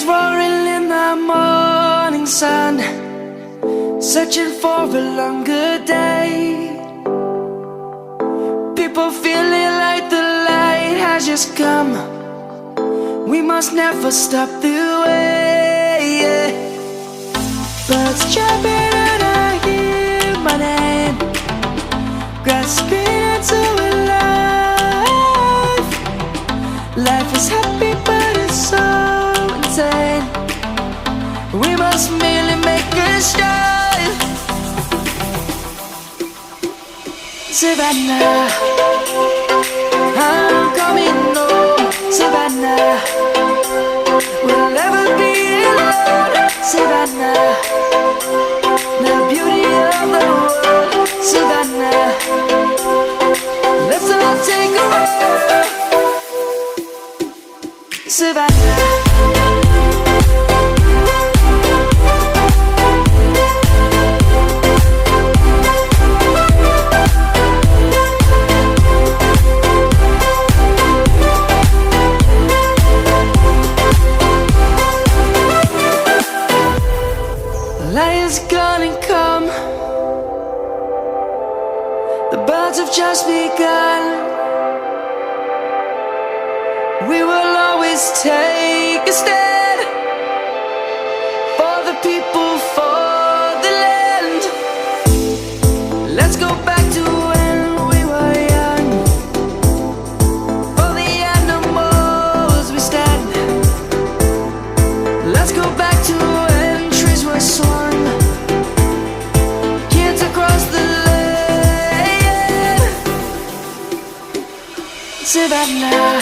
roaring in the morning sun, searching for a longer day. People feeling like the light has just come. We must never stop the way, yeah. Birds chirping and I hear my name, grasping into a life. Life is happy but it's so insane. We must merely make a start. Savannah, I'm coming home. Savannah, we'll never be alone. Savannah, the beauty of the world. Savannah, let's all take a ride. Savannah. Light is gonna come. The birds have just begun. We will always take a stand for the people, for the land. Let's go back to when we were young. For the animals we stand. Let's go back to when trees were swung. Kids across the land. Savannah,